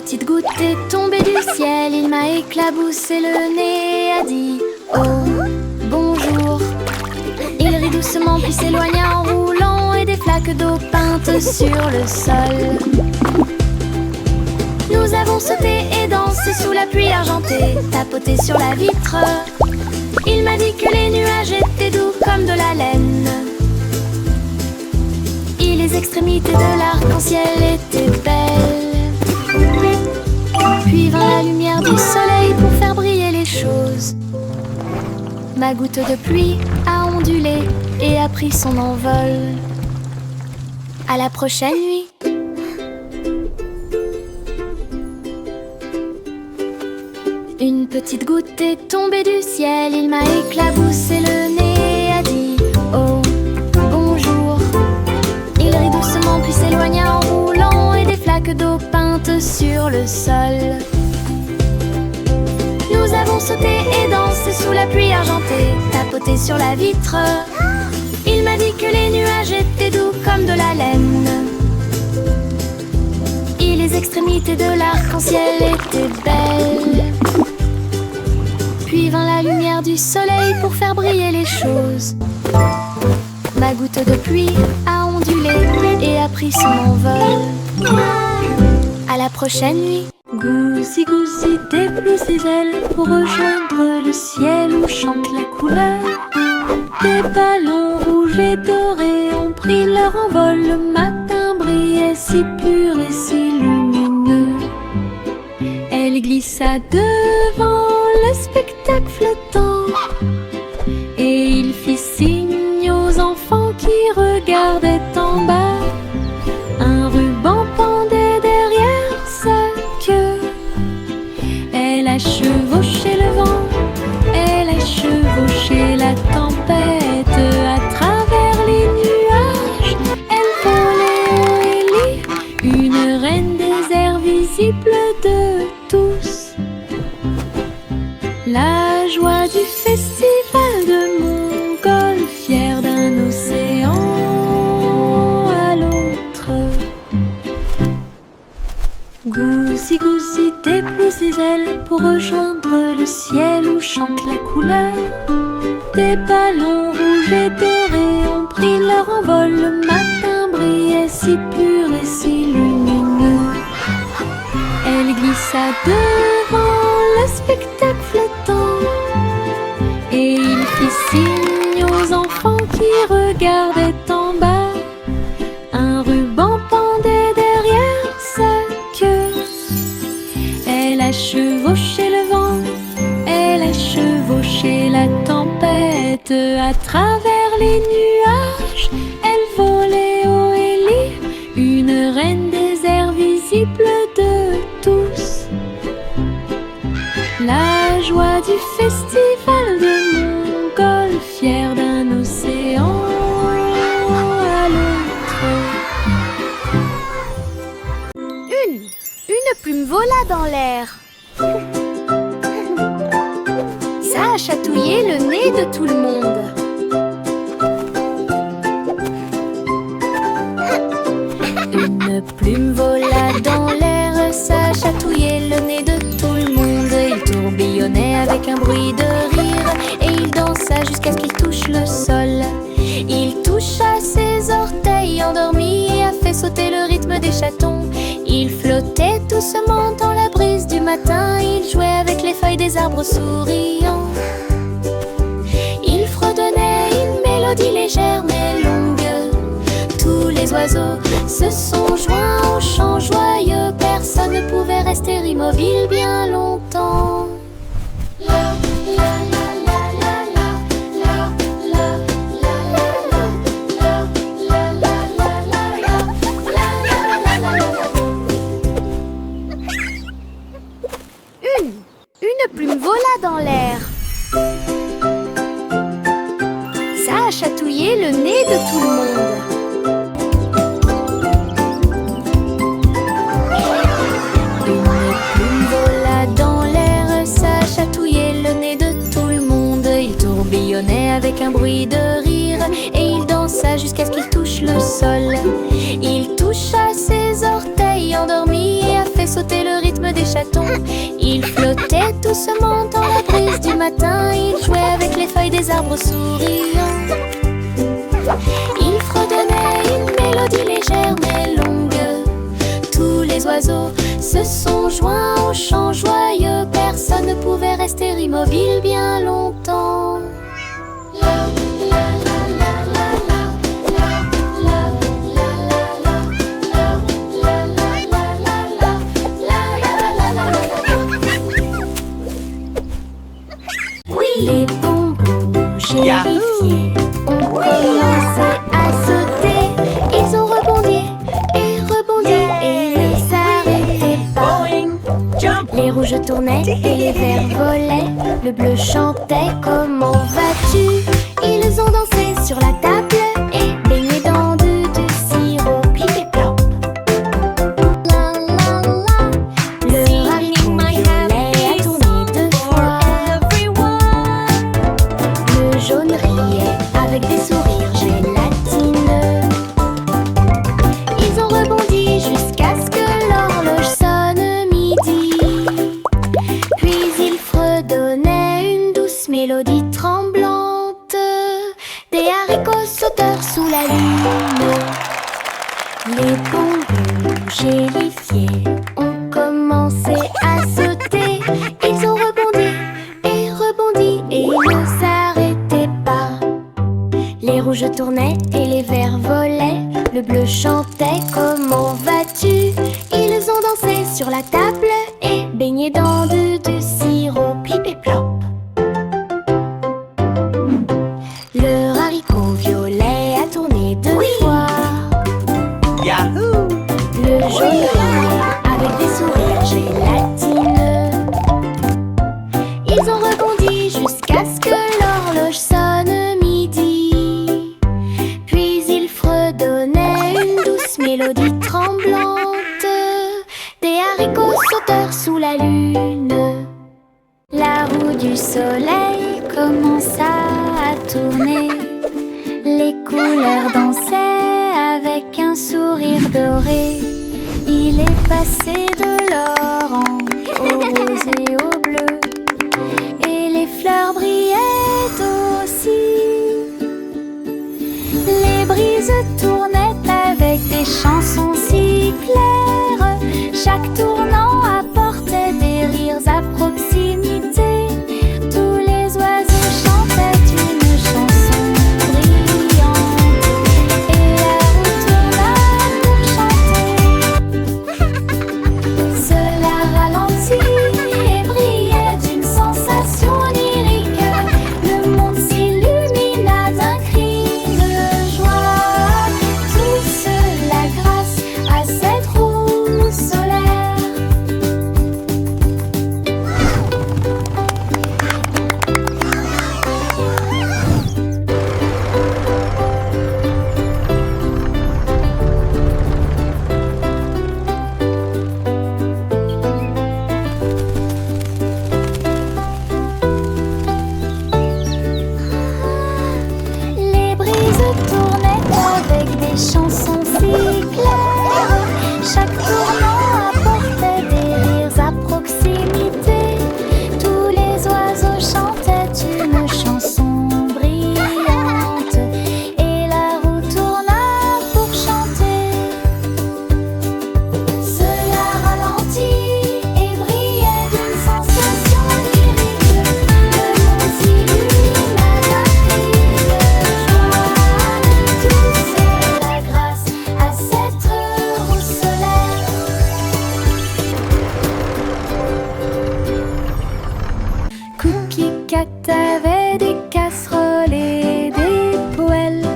petite goutte est tombée du ciel. Il m'a éclaboussé le nez, a dit oh, bonjour. Il rit doucement puis s'éloigna en roulant, et des flaques d'eau peintes sur le sol. Nous avons sauté et dansé sous la pluie argentée, tapoté sur la vitre. Il m'a dit que les nuages étaient doux comme de la laine, et les extrémités de l'arc-en-ciel étaient belles. Puis vint la lumière du soleil pour faire briller les choses. Ma goutte de pluie a ondulé et a pris son envol. À la prochaine nuit. Une petite goutte est tombée du ciel. Il m'a éclaboussé le nez, a dit oh, bonjour. Il rit doucement puis s'éloigna en roulant, et des flaques d'eau peintes sur le sol. Nous avons sauté et dansé sous la pluie argentée, tapoté sur la vitre. Il m'a dit que les nuages étaient doux comme de la laine, et les extrémités de l'arc-en-ciel étaient belles. Puis vint la lumière du soleil pour faire briller les choses. Ma goutte de pluie a ondulé et a pris son envol. À la prochaine nuit. Goussi, goussi, déploie ses ailes pour rejoindre le ciel où chante la couleur. Des ballons rouges et dorés ont pris leur envol. Le matin brillait si pur et si lumineux. Elle glissa devant le spectacle flottant, et il fit signe aux enfants qui regardaient en bas. Un ruban pendait derrière sa queue. Elle a chevauché le vent, elle a chevauché la tempête. À travers les nuages, elle volait haut et libre, une reine des airs visible de tous. La joie du festival de montgolfière, d'un océan à l'autre. Goussi, goussi, déploie ses ailes pour rejoindre le ciel où chante la couleur. Des ballons rouges et dorés ont pris leur envol. Le matin brillait si pur et si lumineux. Elle glissa devant le spectacle flottant, et il fit signe aux enfants qui regardaient en bas. Un ruban pendait derrière sa queue. Elle a chevauché le vent, elle a chevauché la tempête. À travers les nuages, elle volait haut et libre, une reine des airs visible de tous. La joie du festival de montgolfière, d'un océan à l'autre. Une plume vola dans l'air. Ça a chatouillé le nez de tout le monde. Une plume vola dans l'air, ça a chatouillé le nez de tout le monde. Il tourbillonnait avec un bruit de rire, et il dansa jusqu'à ce qu'il touche le sol. Il toucha ses orteils endormis et a fait sauter le rythme des chatons. Il flottait doucement dans la brise du matin, il jouait avec les feuilles des arbres souriants. Il fredonnait une mélodie légère mais longue. Tous les oiseaux se sont joints au chant joyeux. Personne ne pouvait rester immobile bien longtemps. Une plume vola dans l'air. Ça a chatouillé le nez de tout le monde. Une plume vola dans l'air, ça a chatouillé le nez de tout le monde. Il tourbillonnait avec un bruit de rire, et il dansa jusqu'à ce qu'il touche le sol. Il toucha ses orteils endormis et a fait fait sauter le rythme des chatons. Il flottait doucement dans la brise du matin. Il jouait avec les feuilles des arbres souriants. Il fredonnait une mélodie légère mais longue. Tous les oiseaux se sont joints au chant joyeux. Personne ne pouvait rester immobile bien longtemps. Les bonbons gélifiés ont commencé à sauter. Ils ont rebondi et rebondi et ne s'arrêtaient pas. Les rouges tournaient et les verts volaient. Le bleu chantait « Comment vas-tu ?» Ils ont dansé sur la table et baigné dans du sirop pip et plop. Le haricot violet a tourné 2 fois. Le jaune riait avec des sourires gélatineux. Ils ont rebondi jusqu'à ce que l'horloge sonne midi. Puis ils fredonnaient une douce mélodie tremblante. Des haricots sauteurs sous la lune. Les bonbons gélifiés ont commencé à sauter. Ils ont rebondi et rebondi et ne s'arrêtaient pas. Les rouges tournaient et les verts volaient. Le bleu chantait « Comment vas-tu ?» Ils ont dansé sur la table et baigné dans du sirop pip et plop. Le haricot violet a tourné 2 fois. Yahoo! Le jaune riait avec des sourires gélatineux. Ils ont rebondi jusqu'à ce que l'horloge sonne midi. Puis ils fredonnaient une douce mélodie tremblante. Des haricots sauteurs sous la lune. La roue du soleil commença à tourner. Les couleurs dansaient avec un sourire doré. Il est passé de l'orange au rose et au bleu. Et les fleurs brillaient aussi. Les brises tournaient avec des chansons si claires. Chaque tournant apportait des rires à proximité. Tous les oiseaux chantaient une chanson brillante. Et la roue tourna pour chanter. Cela ralentit et brillait d'une sensation lyrique. Le monde s'illumina d'un cri de joie. Tout cela grâce à cette roue solaire. Les brises tournaient avec des chansons si claires. Chaque tournant apportait des rires à proximité. Tous les oiseaux chantaient une chanson brillante. Et la roue tourna pour chanter. Cela ralentit et brillait d'une sensation lyrique. Le monde s'illumina d'un cri de joie. Tout cela grâce à cette roue solaire. Cookie Cat avait des casseroles et des poêles.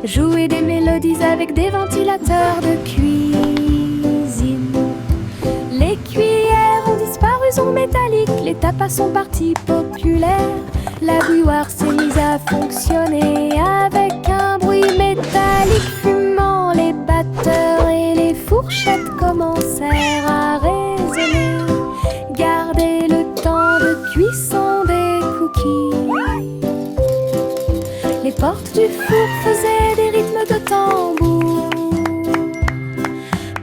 Jouer des mélodies avec des ventilateurs de cuisine. Les cuillères ont disparu, sont métalliques. Les tapas sont partis populaires. La bouilloire s'est mise à fonctionner avec un bruit métallique fumant. Les batteurs et les fourchettes commencèrent à résonner. Gardez le temps de cuisson des cookies. Les portes du four faisaient des rythmes de tambour.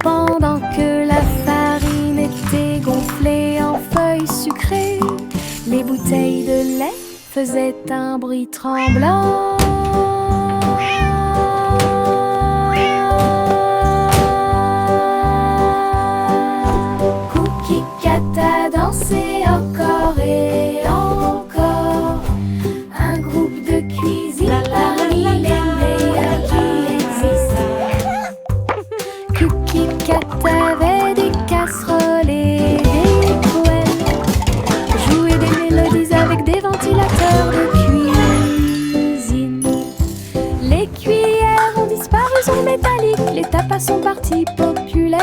Pendant que la farine sucré. Les bouteilles de lait faisaient un bruit tremblant. Cookie Cat a dansé encore et encore. Un groupe de cuisine parmi les meilleurs qui existent. Cookie Cat avait des casseroles et des poêles, jouait des mélodies avec des ventilateurs de cuisine. Les cuillères ont disparu, sont métalliques, les tapas sont partis populaires.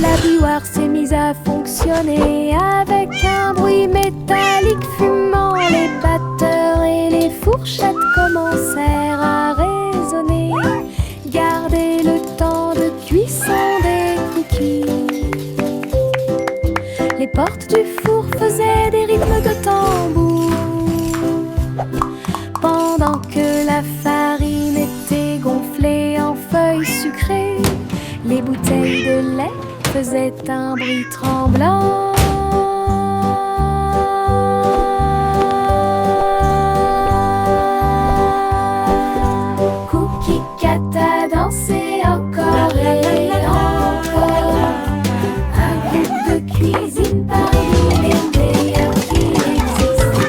La bouilloire s'est mise à fonctionner avec un bruit métallique fumant. Les batteurs et les fourchettes commencèrent à résonner. Gardez le temps de cuisson des cookies. Les portes du four faisaient des rythmes de tambour. Pendant que la farine était gonflée en feuilles sucrées, les bouteilles de lait faisaient un bruit tremblant. Cookie Cat a dansé encore et encore. Un groupe de cuisine parmi les meilleurs qui existent.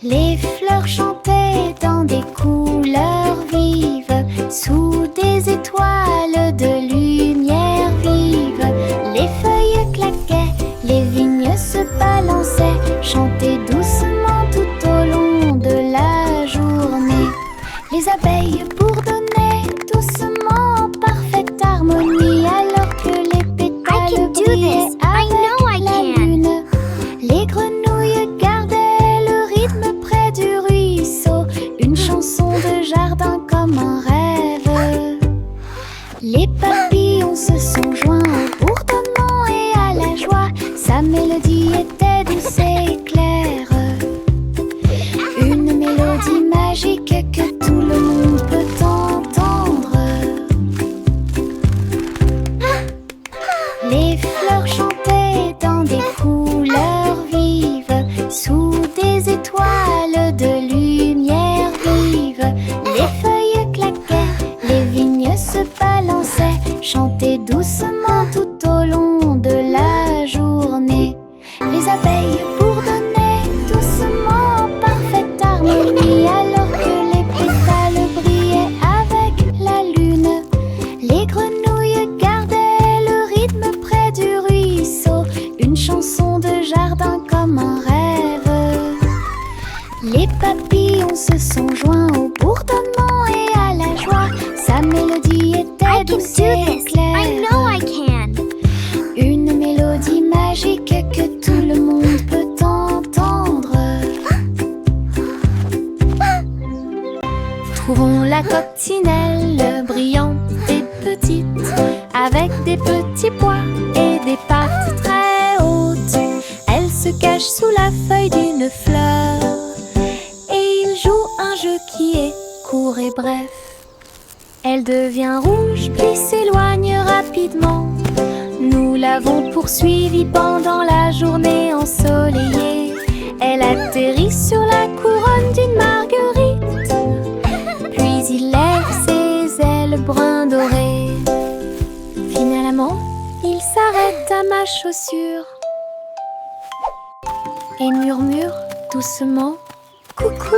Les fleurs chantaient dans des couleurs vives, sous des étoiles de lumière vive. Les feuilles claquaient, les vignes se balançaient, chantaient doucement tout au long de la journée. Les abeilles bourdonnaient doucement en parfaite harmonie, alors que les pétales brillaient avec la lune. Les grenouilles gardaient le rythme près du ruisseau, une chanson de jardin comme un rêve. Les papillons se sont joints au bourdonnement et à la joie. Sa mélodie était douce et claire, une mélodie magique que tout le monde peut entendre. Les fleurs chantaient dans des couleurs vives, sous des étoiles de lumière vive. Les feuilles claquaient, les vignes se balançaient, chantaient doucement tout au long de la journée. Les abeilles bourdonnaient doucement en parfaite harmonie, alors que les pétales brillaient avec la lune. Les grenouilles gardaient le rythme près du ruisseau, une chanson de jardin comme un rêve. Les papillons se sont joints au bourdonnement et à la joie. Sa mélodie était douce et claire, une mélodie magique que tout le monde peut entendre. Trouvons la coccinelle brillante et petite, avec des petits pois et des pattes très hautes. Elle se cache sous la feuille d'une fleur et il joue un jeu qui est court et bref. Elle devient rouge puis s'éloigne rapidement. Nous l'avons poursuivie pendant la journée ensoleillée. Elle atterrit sur la couronne d'une marguerite, puis il lève ses ailes brun doré. Finalement, il s'arrête à ma chaussure et murmure doucement: coucou,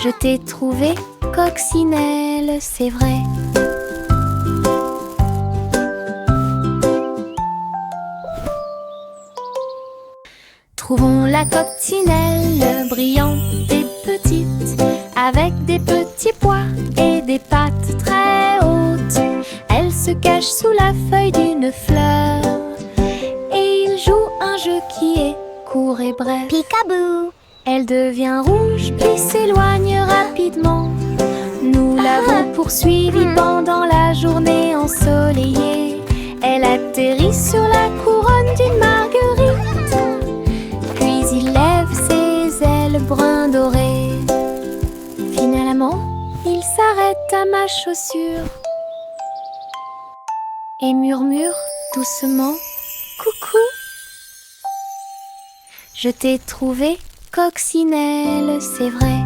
je t'ai trouvé, coccinelle, c'est vrai. Trouvons la coccinelle brillante et petite, avec des petits pois et des pattes très hautes. Elle se cache sous la feuille d'une fleur et il joue un jeu qui est court et bref. Peekaboo. Elle devient rouge puis s'éloigne rapidement. Nous l'avons poursuivie pendant la journée ensoleillée. Elle atterrit sur la couronne d'une marguerite, puis il lève ses ailes brun doré. Finalement, il s'arrête à ma chaussure et murmure doucement: coucou. Je t'ai trouvé coccinelle, c'est vrai.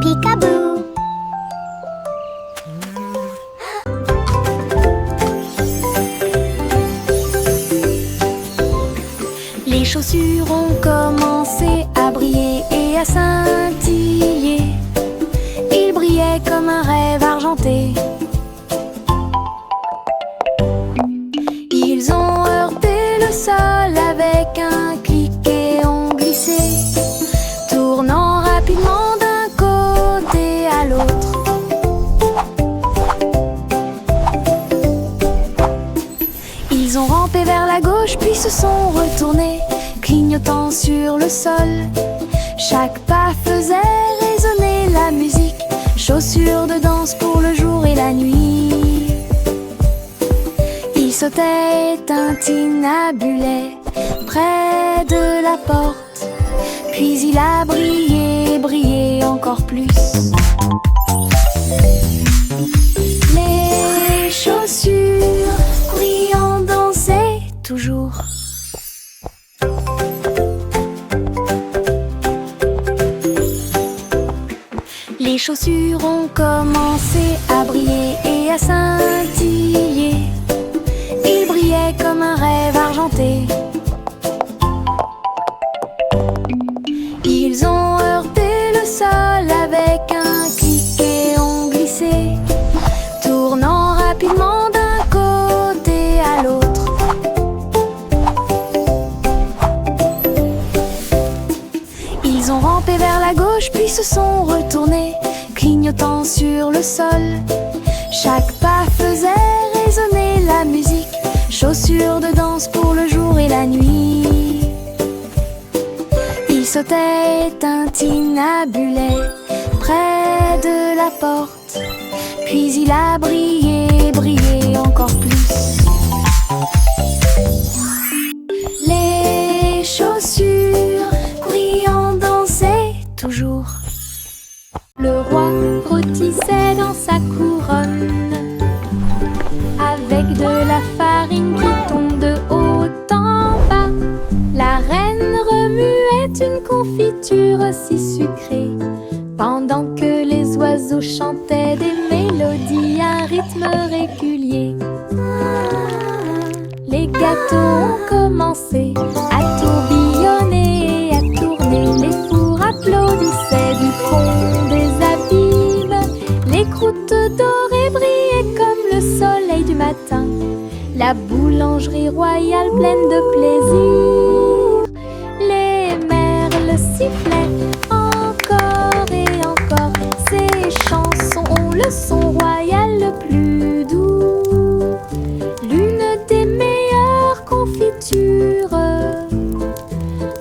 Peekaboo. Les chaussures ont commencé à briller et à scintiller. Ils brillaient comme un rêve argenté. Ils ont heurté le sol avec un clic et ont glissé, tournant rapidement d'un côté à l'autre. Ils ont rampé vers la gauche puis se sont retournés, clignotant sur le sol. Chaque pas faisait résonner la musique, chaussures de danse pour le jour et la nuit. Il sautait, tintinabulait près de la porte, puis il a brillé, brillé encore plus. Les chaussures brillant dansaient toujours. Les chaussures ont commencé à briller et à scintiller. Ils brillaient comme un rêve argenté. Ils ont heurté le sol avec un clic et ont glissé, tournant rapidement d'un côté à l'autre. Ils ont rampé vers la gauche puis se sont retournés, clignotant sur le sol. Chaque pas faisait résonner la musique, chaussures de danse pour le jour et la nuit. Il sautait, tintinabulait près de la porte, puis il a brillé, brillé encore plus. Les chaussures brillant dansaient toujours. Le roi rôtissait dans sa couronne avec de la farine qui tombe de haut en bas. La reine remuait une confiture si sucrée, pendant que les oiseaux chantaient des mélodies à rythme régulier. Les gâteaux ont commencé à tourbillonner et à tourner. Les fours applaudissaient du fond des abîmes. Les croûtes dorées brillaient comme le soleil du matin. La boulangerie royale pleine de plaisir. Les merles sifflaient encore et encore. Ces chansons ont le son royal le plus doux. L'une des meilleures confitures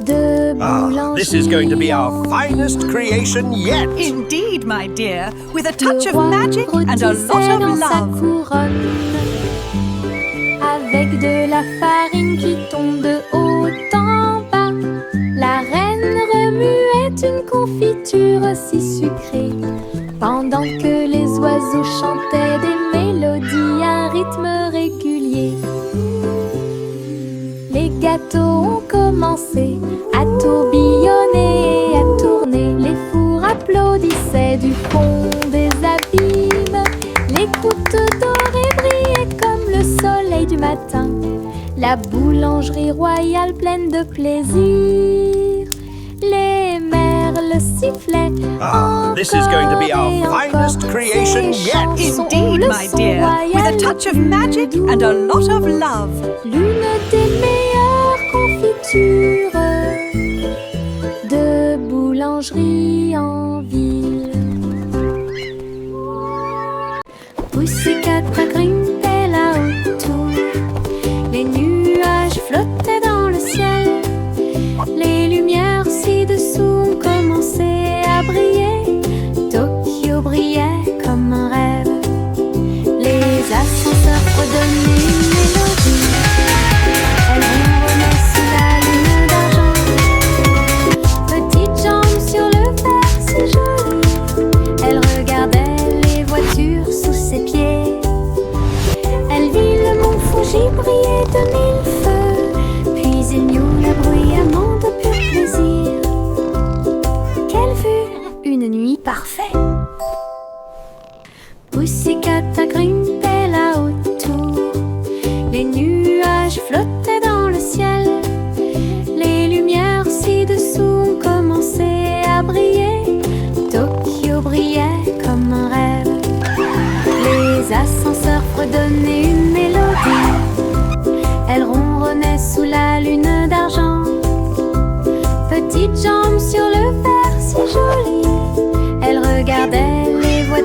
de boulangerie. This is going to be our finest creation yet. Indeed, my dear, with a touch Le of roi magic and a lot rôtissait of dans sa love. couronne avec de la farine qui tombe de haut en bas. La reine remuait une confiture si sucrée, pendant que les oiseaux chantaient des mélodies à un rythme régulier. Les gâteaux ont commencé à tourbillonner et à tourner. Les fours applaudissaient du fond des abîmes. Les croûtes dorées brillaient comme le soleil du matin. La boulangerie royale pleine de plaisir. Les merles sifflaient This is going to be our finest creation yet. Indeed, my dear, with a touch of magic and a lot of love. L'une des meilleures confitures de boulangerie en ville. Pussycat grimpait là autour. Les nuages flottaient dans le ciel. Les lumières ci-dessous ont commencé à briller. Tokyo brillait comme un rêve. Les ascenseurs redonnaient une mélodie.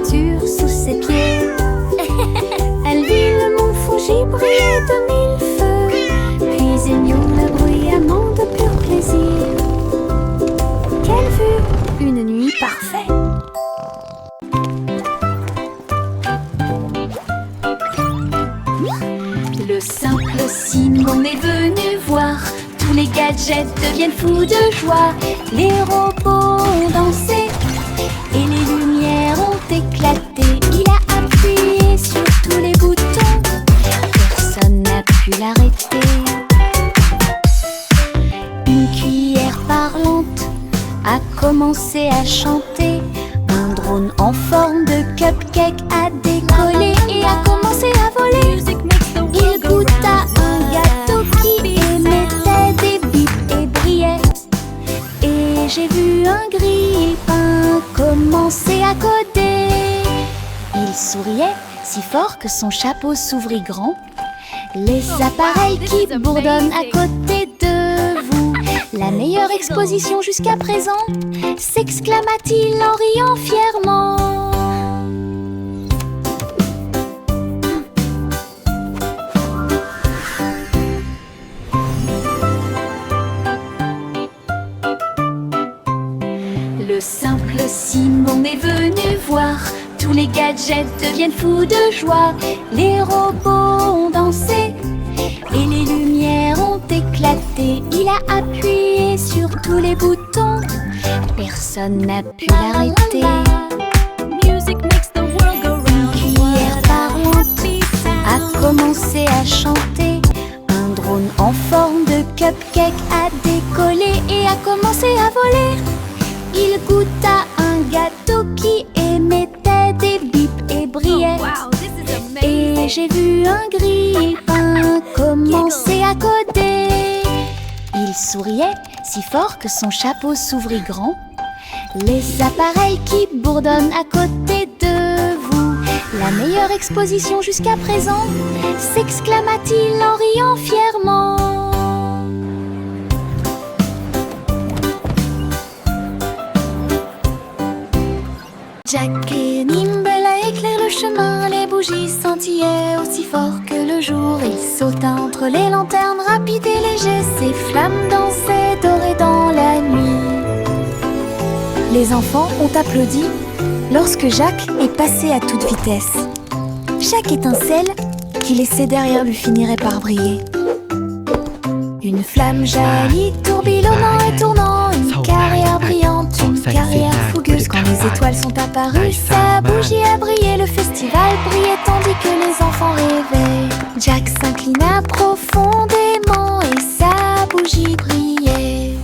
nature sous ses pieds. Elle vit le mont Fuji briller de mille feux, puis ignore le bruyamment de pur plaisir. Quelle vue! Une nuit parfaite. Le simple Simon est venu voir. Tous les gadgets deviennent fous de joie. Les robots ont dansé et les lumières ont éclaté. Il a appuyé sur tous les boutons, personne n'a pu l'arrêter. Une cuillère parlante a commencé à chanter. Un drone en forme de cupcake a décollé et a commencé à voler. Il goûta un gâteau qui émettait des bips et brillait. Et j'ai vu un grille-pain commencer à coder. Il souriait si fort que son chapeau s'ouvrit grand. Les appareils qui bourdonnent à côté de vous. La meilleure exposition jusqu'à présent, s'exclama-t-il en riant fièrement. Le simple Simon est venu voir. Tous les gadgets deviennent fous de joie. Les robots ont dansé et les lumières ont éclaté. Il a appuyé sur tous les boutons, personne n'a pu l'arrêter. Une cuillère parlante a commencé à chanter. Un drone en forme de cupcake a décollé et a commencé à voler. Il goûta un gâteau qui émettait des bips et brillait. Et j'ai vu un grille-pain commencer à coder. Il souriait si fort que son chapeau s'ouvrit grand. Les appareils qui bourdonnent à côté de vous. La meilleure exposition jusqu'à présent, s'exclama-t-il en riant fièrement. Jack et Nimble éclairent le chemin, les bougies scintillaient aussi fort que le jour. Il sauta entre les lanternes, rapide et léger, ses flammes dansaient dorées dans la nuit. Les enfants ont applaudi lorsque Jacques est passé à toute vitesse. Chaque étincelle qu'il laissait derrière lui finirait par briller. Une flamme jaillit, tourbillonnant et tournant, une carrière brillante, une carrière fougueuse. Quand les étoiles sont apparues, sa bougie a brillé, le festival brillait tandis que les enfants rêvaient. Jack s'inclina profondément et sa bougie brillait.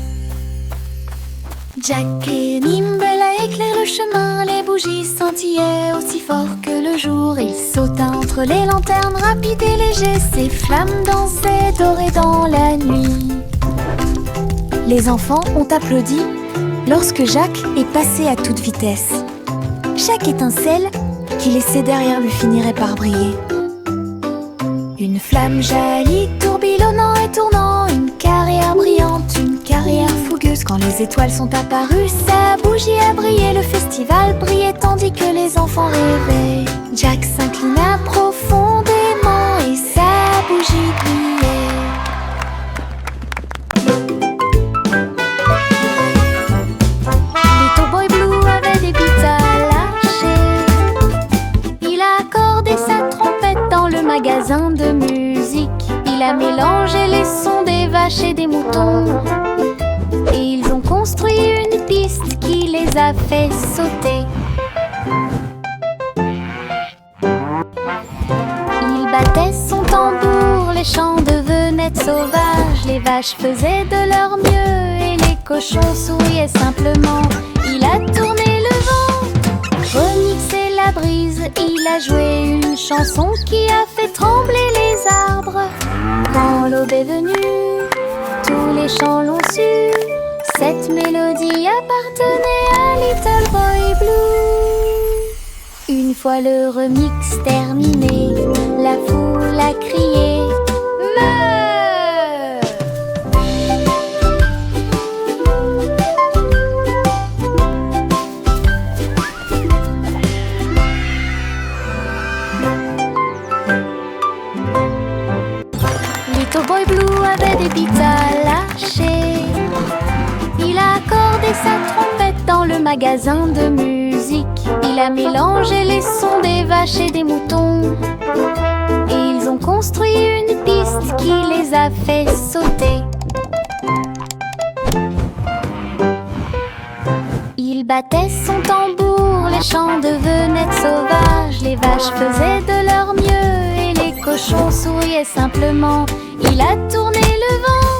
Jack et Nimble éclairent le chemin, les bougies scintillaient aussi fort que le jour. Il sauta entre les lanternes, rapide et léger, ses flammes dansaient dorées dans la nuit. Les enfants ont applaudi lorsque Jacques est passé à toute vitesse. Chaque étincelle qu'il laissait derrière lui finirait par briller. Une flamme jaillit, tourbillonnant et tournant, une carrière brillante, une carrière fougueuse. Quand les étoiles sont apparues, sa bougie a brillé, le festival brillait tandis que les enfants rêvaient. Jack s'inclina profondément et sa bougie brillait. Little Boy Blue avait des bites à lâcher. Il a accordé sa trompette dans le magasin de musique. Il a mélangé les sons des vaches et des moutons. Et ils ont construit une piste qui les a fait sauter. Il battait son tambour, les champs devenaient sauvages. Les vaches faisaient de leur mieux et les cochons souriaient simplement. Il a tourné le vent, remixé la brise. Il a joué une chanson qui a fait trembler les arbres. Quand l'aube est venue, tous les champs l'ont su. Cette mélodie appartenait à Little Boy Blue. Une fois le remix terminé, la foule a crié Meuh! sa trompette dans le magasin de musique. Il a mélangé les sons des vaches et des moutons. Et ils ont construit une piste qui les a fait sauter. Il battait son tambour, les champs devenaient sauvages. Les vaches faisaient de leur mieux et les cochons souriaient simplement. Il a tourné le vent,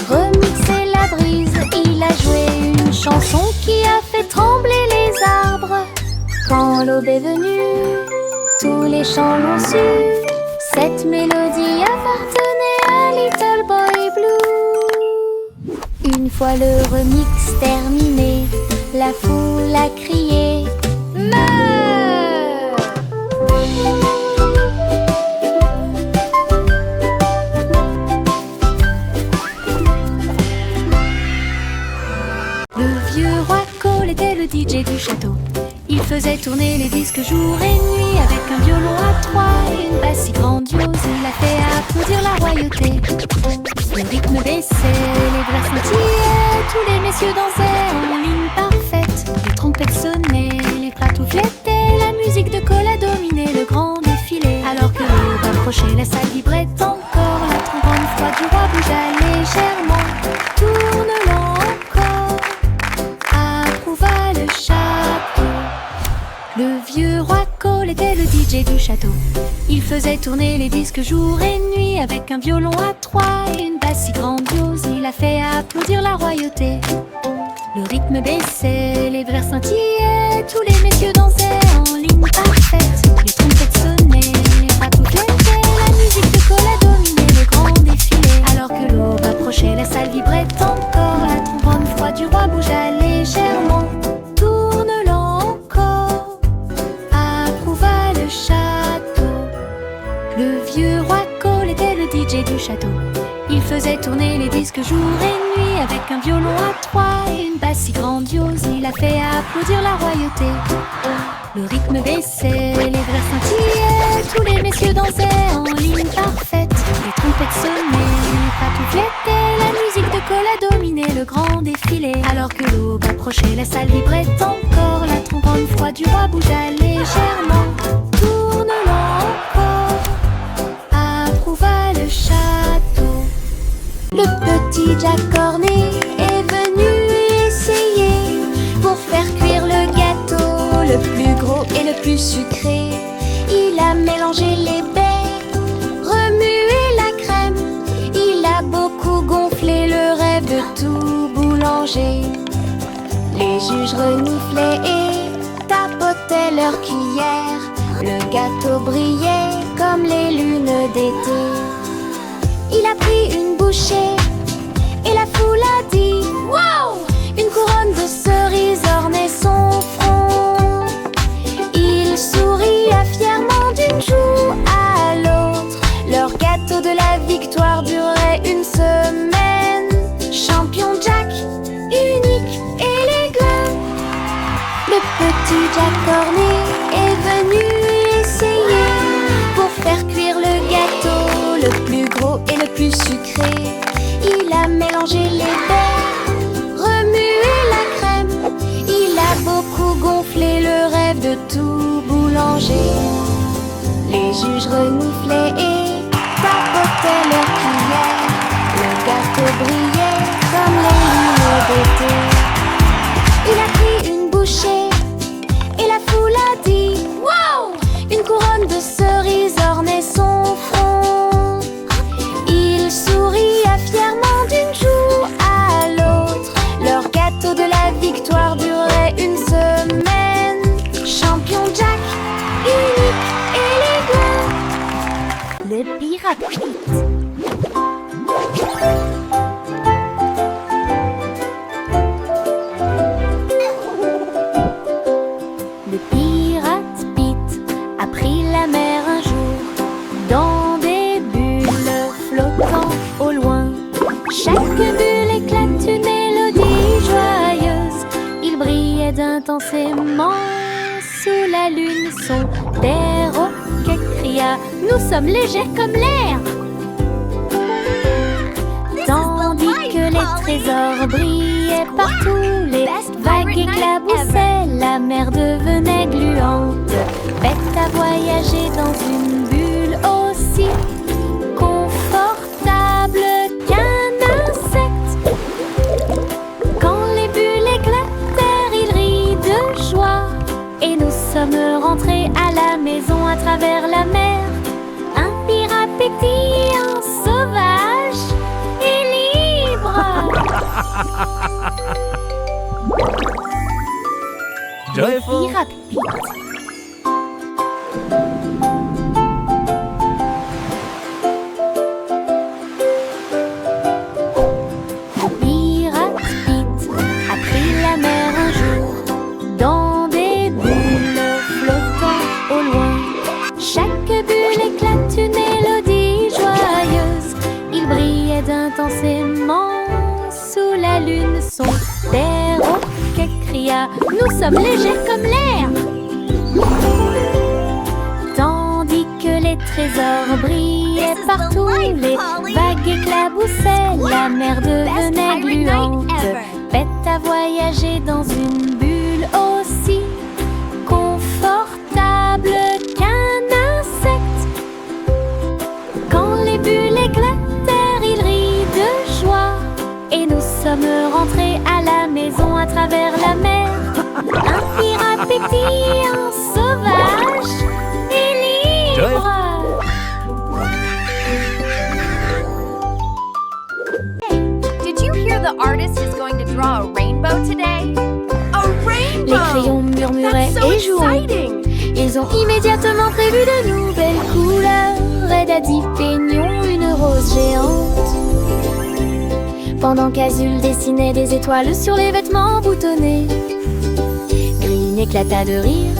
remixé la brise. Il a joué une chanson qui a fait trembler les arbres. Quand l'aube est venue, tous les champs l'ont su. Cette mélodie appartenait à Little Boy Blue. Une fois le remix terminé, la foule a crié Meurs! Le vieux roi Cole était le DJ du château. Il faisait tourner les disques jour et nuit avec un violon à trois et une basse si grandiose. Il a fait applaudir la royauté. Le rythme baissait, les bras scintillaient, tous les messieurs dansaient en ligne parfaite. Les trompettes sonnaient, les patous flétaient, la musique de Cole a dominé le grand défilé. Alors que l'aube approchait, la salle vibrait encore. La trompette froide du roi bougea légèrement. Tourne-la encore, approuva le château. Le vieux roi Cole était le DJ du château. Il faisait tourner les disques jour et nuit avec un violon à trois et une basse si grandiose. Il a fait applaudir la royauté. Le rythme baissait, les verres scintillaient, tous les messieurs dansaient en ligne parfaite. Les trompettes sonnaient, les patous flétaient, la musique de Cole a dominé le grand défilé. Alors que l'aube approchait, la salle vibrait encore. La trombone froide du roi bougea légèrement. Tourne-la encore, approuva le château. Le vieux roi Cole était le DJ du château. Il faisait tourner les disques jour et nuit avec un violon à trois et une basse si grandiose. Il a fait applaudir la royauté. Le rythme baissait, les verres scintillaient, tous les messieurs dansaient en ligne parfaite. Les trompettes sonnaient, les patous flétaient, la musique de Cole a dominé le grand défilé. Alors que l'aube approchait, la salle vibrait encore. La trombone froide du roi bougea légèrement. Tourne-la encore, approuva le château. Le petit Jack Cornet est venu essayer pour faire cuire le gâteau, le plus gros et le plus sucré. Il a mélangé les baies, remué la crème. Il a beaucoup gonflé le rêve de tout boulanger. Les juges reniflaient et tapotaient leur cuillère. Le gâteau brillait comme les lunes d'été. Il a pris une bouchée et la foule a dit wow! Une couronne de cerises ornait son front. Il souria fièrement d'une joue à l'autre. Leur gâteau de la victoire durait une semaine. Champion Jack, unique, élégant. Le petit Jack Cornet est venu essayer pour faire cuire le gâteau, le plus gros et le plus sucré. Il a mélangé les baies, remué la crème. Il a beaucoup gonflé le rêve de tout boulanger. Les juges reniflaient et tapotaient leur cuillère. Le gâteau brillait comme les lunes d'été. Il a pris une bouchée et la foule a dit wow! Une couronne de cerises ornait son front. Il souria fièrement d'une joue à l'autre. Leur gâteau de la victoire durait une semaine. Champion Jack, unique, élégant. Le pirate Pete. Le pirate Pete a pris la mer un jour dans des bulles flottant au loin. Chaque bulle éclate une mélodie joyeuse. Il brillait intensément sous la lune. Son perroquet cria nous sommes légers comme l'air. Tandis que les trésors brillaient partout, les vagues éclaboussaient, la mer devenait gluante. Bête à voyager dans une bulle aussi confortable qu'un insecte. Quand les bulles éclatèrent, il rit de joie. Et nous sommes rentrés à la maison à travers la mer. Un pirate pétillant, sauvage et libre. Joyful. Pirate Pete. Pirate Pete a pris la mer un jour dans des bulles flottant au loin. Chaque bulle éclate une mélodie joyeuse. Il brillait intensément sous la lune. Son perroquet cria: nous sommes légers comme l'air. Tandis que les trésors brillaient partout, les vagues éclaboussaient, la mer devenait gluante. Bête à voyager dans une bulle aussi confortable qu'un insecte. Quand les bulles éclatèrent, il rit de joie. Et nous sommes rentrés à la maison à travers la mer. Un pirate pétillant, sauvage et libre. Did you hear the artist is going to draw a rainbow today? A Les crayons rainbow! murmuraient That's so et jouaient. exciting! Ils ont immédiatement prévu de nouvelles couleurs. Red a dit peignons une rose géante. Pendant qu'Azul dessinait des étoiles sur les vêtements boutonnés, Green éclata de rire.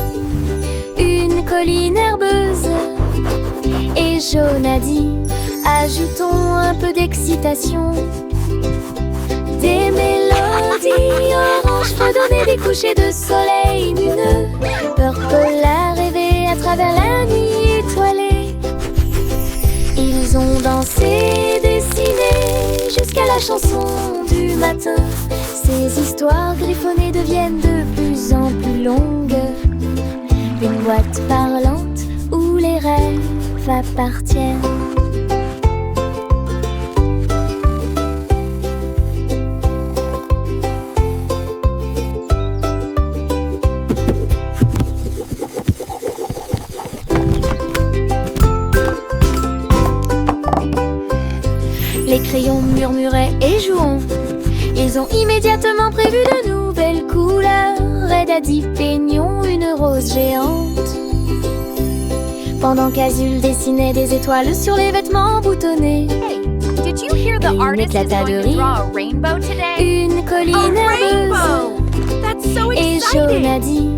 Une colline herbeuse. Et Jaune a dit ajoutons un peu d'excitation. Des mélodies oranges fredonnaient des couchers de soleil lumineux. Purple a rêvé à travers la nuit étoilée. Ils ont dansé, dessiné jusqu'à la chanson du matin. Ces histoires griffonnées deviennent de plus en plus longues. Une boîte parlante où les rêves appartiennent. Les crayons murmuraient et jouons. Ils ont immédiatement prévu de nouvelles couleurs. Red a dit peignons une rose géante. Pendant qu'Azul dessinait des étoiles sur les vêtements boutonnés. Hey, did you hear the Green artist is éclata de going to rire. draw a rainbow today? Une colline A herbeuse. rainbow! That's so Et Jaune a exciting! dit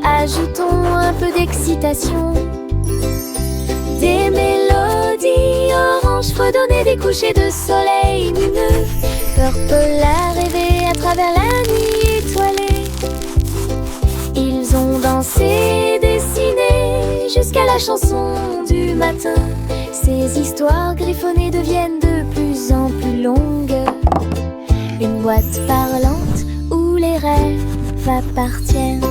ajoutons un peu d'excitation. Des mélodies oranges fredonnaient des couchers de soleil lumineux. Purple a rêvé à travers la nuit étoilée. Ils ont dansé, dessiné jusqu'à la chanson du matin. Ces histoires griffonnées deviennent de plus en plus longues. Une boîte parlante où les rêves appartiennent.